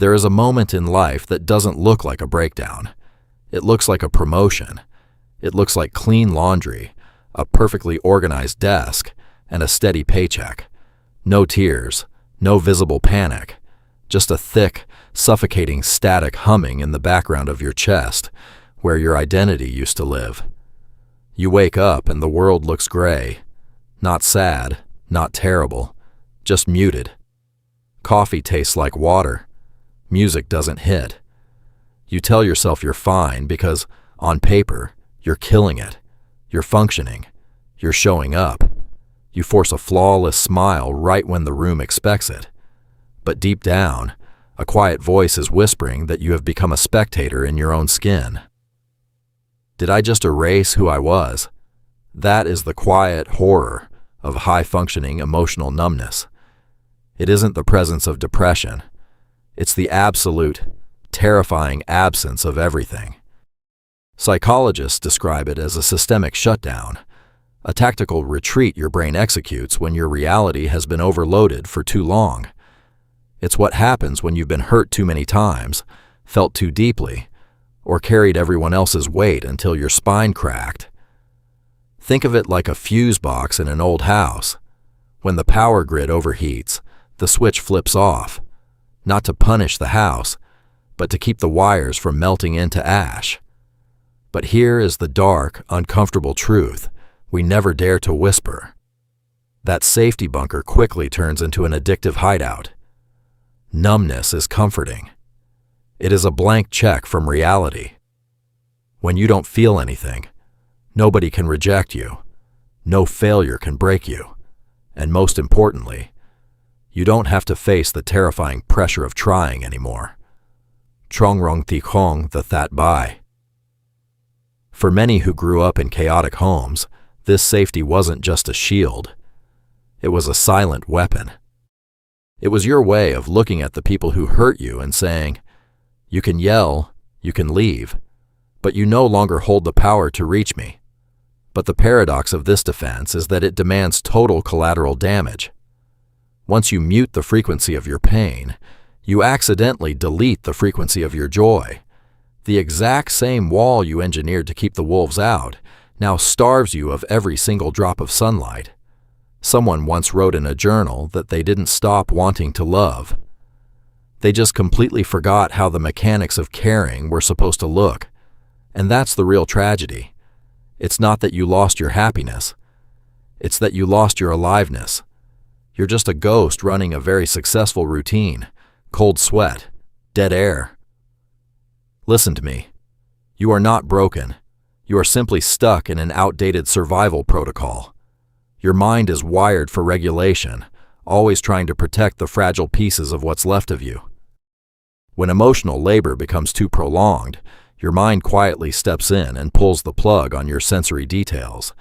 There is a moment in life that doesn't look like a breakdown. It looks like a promotion. It looks like clean laundry, a perfectly organized desk, and a steady paycheck. No tears, no visible panic, just a thick, suffocating static humming in the background of your chest, where your identity used to live. You wake up and the world looks gray. Not sad, not terrible, just muted. Coffee tastes like water. Music doesn't hit. You tell yourself you're fine because, on paper, you're killing it. You're functioning. You're showing up. You force a flawless smile right when the room expects it. But deep down, a quiet voice is whispering that you have become a spectator in your own skin. Did I just erase who I was? That is the quiet horror of high-functioning emotional numbness. It isn't the presence of depression. It's the absolute, terrifying absence of everything. Psychologists describe it as a systemic shutdown, a tactical retreat your brain executes when your reality has been overloaded for too long. It's what happens when you've been hurt too many times, felt too deeply, or carried everyone else's weight until your spine cracked. Think of it like a fuse box in an old house. When the power grid overheats, the switch flips off, not to punish the house, but to keep the wires from melting into ash. But here is the dark, uncomfortable truth we never dare to whisper. That safety bunker quickly turns into an addictive hideout. Numbness is comforting. It is a blank check from reality. When you don't feel anything, nobody can reject you. No failure can break you. And most importantly, you don't have to face the terrifying pressure of trying anymore. Chongrong ti kong the that bai. For many who grew up in chaotic homes, this safety wasn't just a shield. It was a silent weapon. It was your way of looking at the people who hurt you and saying, "You can yell, you can leave, but you no longer hold the power to reach me." But the paradox of this defense is that it demands total collateral damage. Once you mute the frequency of your pain, you accidentally delete the frequency of your joy. The exact same wall you engineered to keep the wolves out now starves you of every single drop of sunlight. Someone once wrote in a journal that they didn't stop wanting to love. They just completely forgot how the mechanics of caring were supposed to look. And that's the real tragedy. It's not that you lost your happiness. It's that you lost your aliveness. You're just a ghost running a very successful routine, cold sweat, dead air. Listen to me. You are not broken. You are simply stuck in an outdated survival protocol. Your mind is wired for regulation, always trying to protect the fragile pieces of what's left of you. When emotional labor becomes too prolonged, your mind quietly steps in and pulls the plug on your sensory details.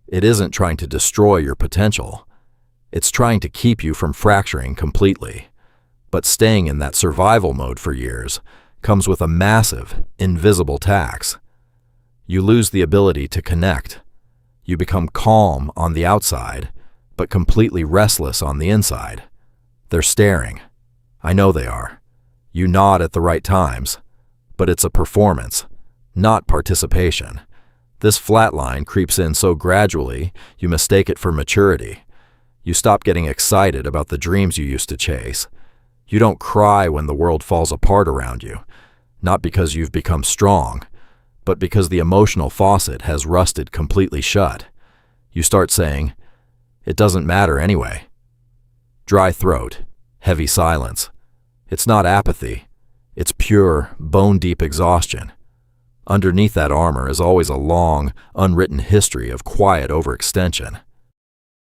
It isn't trying to destroy your potential. It's trying to keep you from fracturing completely. But staying in that survival mode for years comes with a massive, invisible tax. You lose the ability to connect. You become calm on the outside, but completely restless on the inside. They're staring. I know they are. You nod at the right times, but it's a performance, not participation. This flat line creeps in so gradually, you mistake it for maturity. You stop getting excited about the dreams you used to chase. You don't cry when the world falls apart around you, not because you've become strong, but because the emotional faucet has rusted completely shut. You start saying, "It doesn't matter anyway." Dry throat, heavy silence. It's not apathy. It's pure, bone-deep exhaustion. Underneath that armor is always a long, unwritten history of quiet overextension.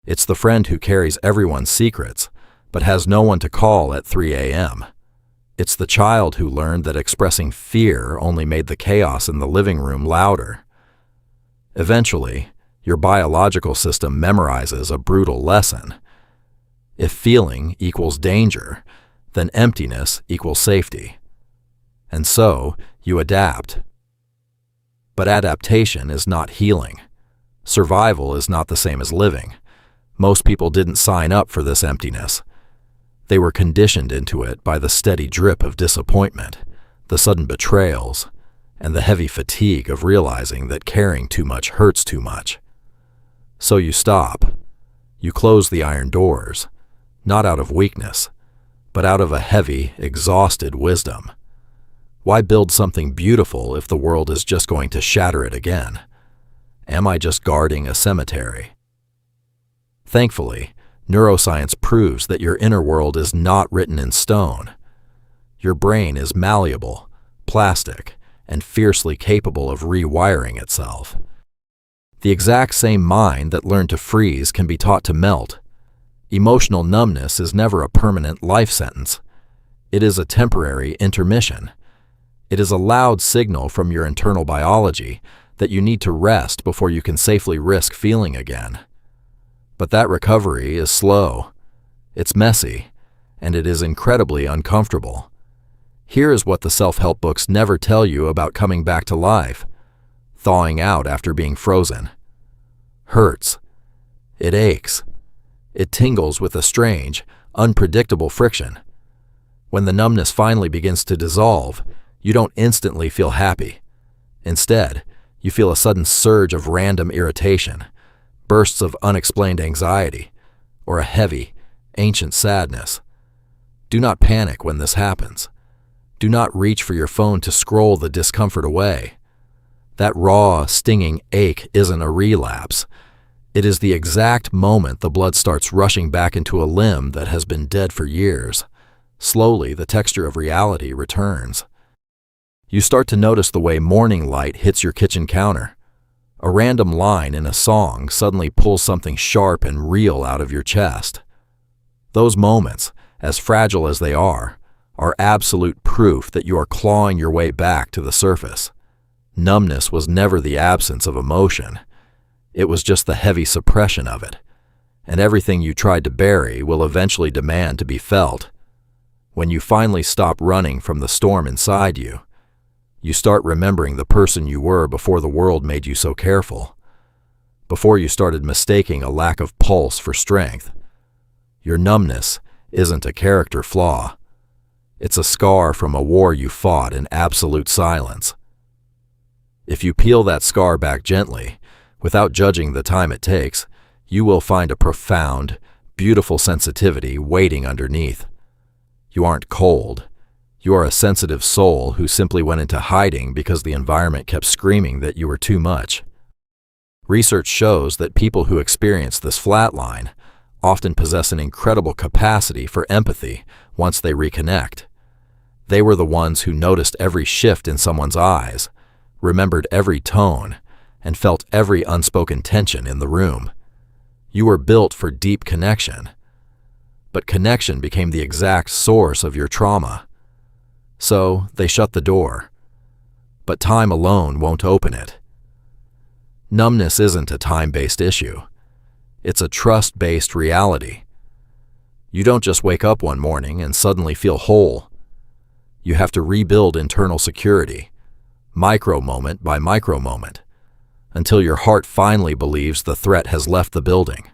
It's the friend who carries everyone's secrets, but has no one to call at 3 a.m. It's the child who learned that expressing fear only made the chaos in the living room louder. Eventually, your biological system memorizes a brutal lesson. If feeling equals danger, then emptiness equals safety. And so, you adapt. But adaptation is not healing. Survival is not the same as living. Most people didn't sign up for this emptiness. They were conditioned into it by the steady drip of disappointment, the sudden betrayals, and the heavy fatigue of realizing that caring too much hurts too much. So you stop. You close the iron doors, not out of weakness, but out of a heavy, exhausted wisdom. Why build something beautiful if the world is just going to shatter it again? Am I just guarding a cemetery? Thankfully, neuroscience proves that your inner world is not written in stone. Your brain is malleable, plastic, and fiercely capable of rewiring itself. The exact same mind that learned to freeze can be taught to melt. Emotional numbness is never a permanent life sentence. It is a temporary intermission. It is a loud signal from your internal biology that you need to rest before you can safely risk feeling again. But that recovery is slow, it's messy, and it is incredibly uncomfortable. Here is what the self-help books never tell you about coming back to life. Thawing out after being frozen. Hurts. It aches. It tingles with a strange, unpredictable friction. When the numbness finally begins to dissolve, you don't instantly feel happy. Instead, you feel a sudden surge of random irritation, bursts of unexplained anxiety, or a heavy, ancient sadness. Do not panic when this happens. Do not reach for your phone to scroll the discomfort away. That raw, stinging ache isn't a relapse. It is the exact moment the blood starts rushing back into a limb that has been dead for years. Slowly, the texture of reality returns. You start to notice the way morning light hits your kitchen counter. A random line in a song suddenly pulls something sharp and real out of your chest. Those moments, as fragile as they are absolute proof that you are clawing your way back to the surface. Numbness was never the absence of emotion. It was just the heavy suppression of it. And everything you tried to bury will eventually demand to be felt. When you finally stop running from the storm inside you, you start remembering the person you were before the world made you so careful. Before you started mistaking a lack of pulse for strength. Your numbness isn't a character flaw. It's a scar from a war you fought in absolute silence. If you peel that scar back gently, without judging the time it takes, you will find a profound, beautiful sensitivity waiting underneath. You aren't cold. You are a sensitive soul who simply went into hiding because the environment kept screaming that you were too much. Research shows that people who experience this flatline often possess an incredible capacity for empathy once they reconnect. They were the ones who noticed every shift in someone's eyes, remembered every tone, and felt every unspoken tension in the room. You were built for deep connection. But connection became the exact source of your trauma. So they shut the door. But time alone won't open it. Numbness isn't a time-based issue. It's a trust-based reality. You don't just wake up one morning and suddenly feel whole. You have to rebuild internal security, micro-moment by micro-moment, until your heart finally believes the threat has left the building.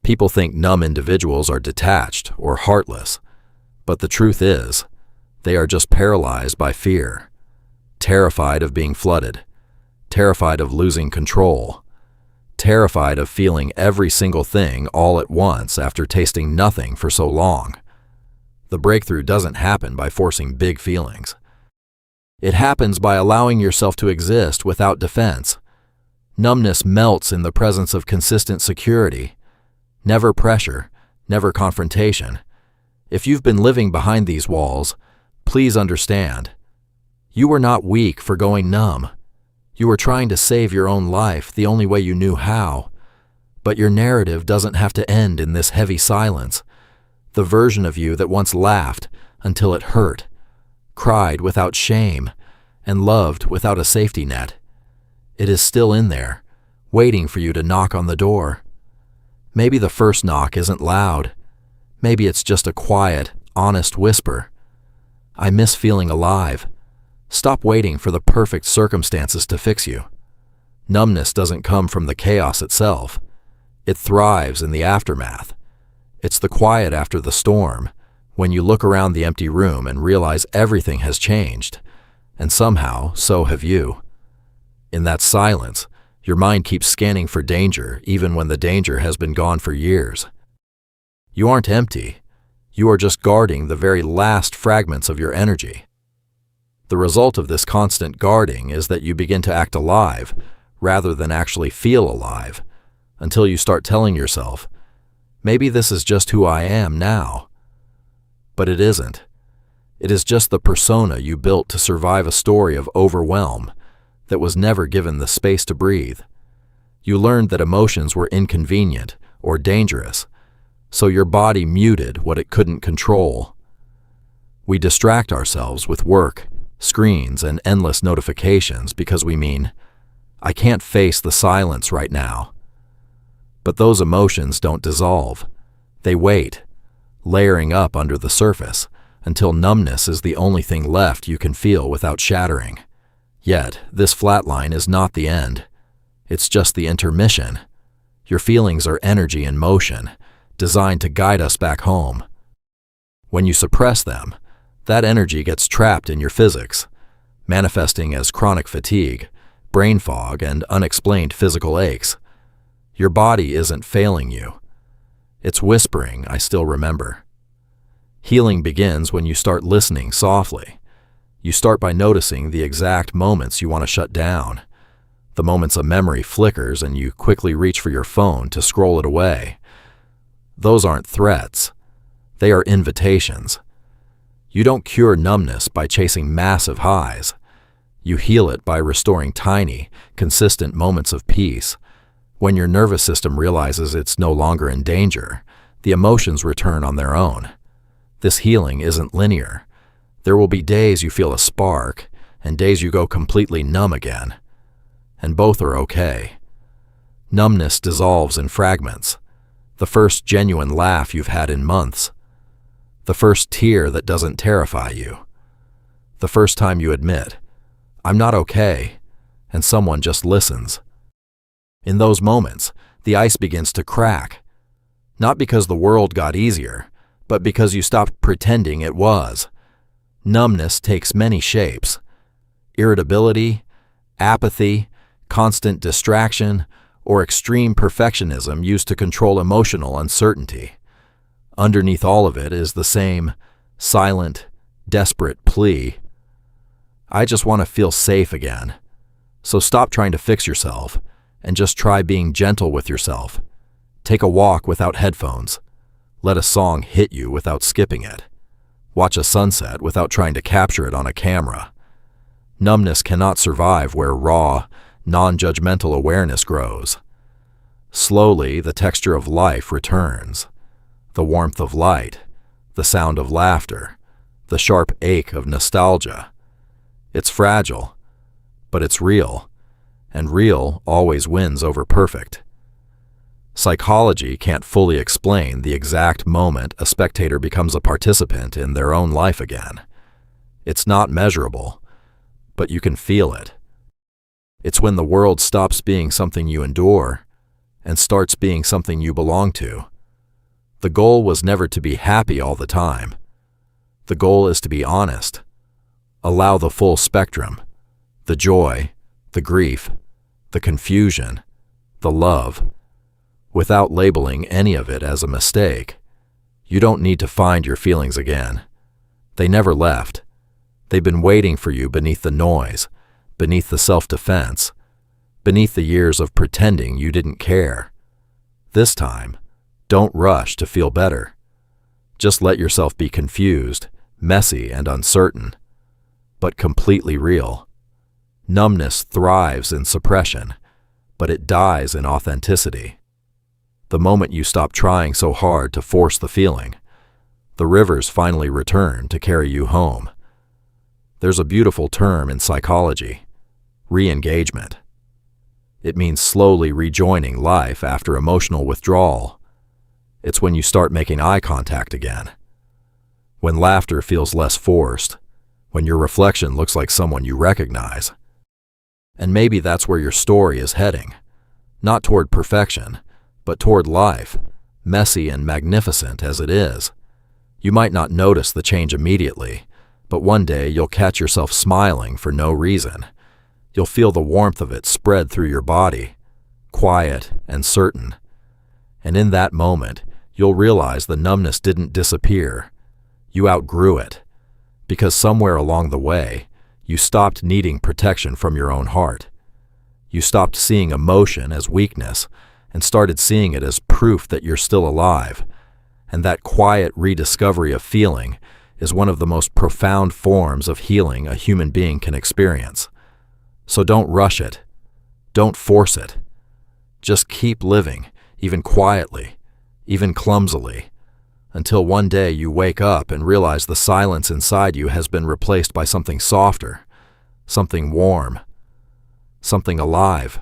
People think numb individuals are detached or heartless, but the truth is, they are just paralyzed by fear, terrified of being flooded, terrified of losing control, terrified of feeling every single thing all at once after tasting nothing for so long. The breakthrough doesn't happen by forcing big feelings. It happens by allowing yourself to exist without defense. Numbness melts in the presence of consistent security. Never pressure, never confrontation. If you've been living behind these walls, please understand. You were not weak for going numb. You were trying to save your own life the only way you knew how. But your narrative doesn't have to end in this heavy silence. The version of you that once laughed until it hurt, cried without shame, and loved without a safety net. It is still in there, waiting for you to knock on the door. Maybe the first knock isn't loud. Maybe it's just a quiet, honest whisper. I miss feeling alive. Stop waiting for the perfect circumstances to fix you. Numbness doesn't come from the chaos itself. It thrives in the aftermath. It's the quiet after the storm, when you look around the empty room and realize everything has changed, and somehow so have you. In that silence, your mind keeps scanning for danger even when the danger has been gone for years. You aren't empty. You are just guarding the very last fragments of your energy. The result of this constant guarding is that you begin to act alive rather than actually feel alive, until you start telling yourself, maybe this is just who I am now. But it isn't. It is just the persona you built to survive a story of overwhelm that was never given the space to breathe. You learned that emotions were inconvenient or dangerous, so your body muted what it couldn't control. We distract ourselves with work, screens, and endless notifications because we mean, I can't face the silence right now. But those emotions don't dissolve. They wait, layering up under the surface, until numbness is the only thing left you can feel without shattering. Yet, this flatline is not the end. It's just the intermission. Your feelings are energy in motion, designed to guide us back home. When you suppress them, that energy gets trapped in your physics, manifesting as chronic fatigue, brain fog, and unexplained physical aches. Your body isn't failing you. It's whispering, I still remember. Healing begins when you start listening softly. You start by noticing the exact moments you want to shut down, the moments a memory flickers and you quickly reach for your phone to scroll it away. Those aren't threats. They are invitations. You don't cure numbness by chasing massive highs. You heal it by restoring tiny, consistent moments of peace. When your nervous system realizes it's no longer in danger, the emotions return on their own. This healing isn't linear. There will be days you feel a spark, and days you go completely numb again. And both are okay. Numbness dissolves in fragments. The first genuine laugh you've had in months. The first tear that doesn't terrify you. The first time you admit, I'm not okay, and someone just listens. In those moments, the ice begins to crack. Not because the world got easier, but because you stopped pretending it was. Numbness takes many shapes. Irritability, apathy, constant distraction, or extreme perfectionism used to control emotional uncertainty. Underneath all of it is the same silent, desperate plea. I just want to feel safe again. So stop trying to fix yourself and just try being gentle with yourself. Take a walk without headphones. Let a song hit you without skipping it. Watch a sunset without trying to capture it on a camera. Numbness cannot survive where raw, non-judgmental awareness grows. Slowly, the texture of life returns. The warmth of light, the sound of laughter, the sharp ache of nostalgia. It's fragile, but it's real, and real always wins over perfect. Psychology can't fully explain the exact moment a spectator becomes a participant in their own life again. It's not measurable, but you can feel it. It's when the world stops being something you endure and starts being something you belong to. The goal was never to be happy all the time. The goal is to be honest. Allow the full spectrum, the joy, the grief, the confusion, the love, without labeling any of it as a mistake. You don't need to find your feelings again. They never left. They've been waiting for you beneath the noise, beneath the self-defense, beneath the years of pretending you didn't care. This time, don't rush to feel better. Just let yourself be confused, messy, and uncertain, but completely real. Numbness thrives in suppression, but it dies in authenticity. The moment you stop trying so hard to force the feeling, the rivers finally return to carry you home. There's a beautiful term in psychology, re-engagement. It means slowly rejoining life after emotional withdrawal. It's when you start making eye contact again, when laughter feels less forced, when your reflection looks like someone you recognize. And maybe that's where your story is heading, not toward perfection, but toward life, messy and magnificent as it is. You might not notice the change immediately, but one day you'll catch yourself smiling for no reason. You'll feel the warmth of it spread through your body, quiet and certain. And in that moment, you'll realize the numbness didn't disappear. You outgrew it, because somewhere along the way, you stopped needing protection from your own heart. You stopped seeing emotion as weakness and started seeing it as proof that you're still alive. And that quiet rediscovery of feeling is one of the most profound forms of healing a human being can experience. So don't rush it. Don't force it. Just keep living, even quietly, even clumsily, until one day you wake up and realize the silence inside you has been replaced by something softer, something warm, something alive.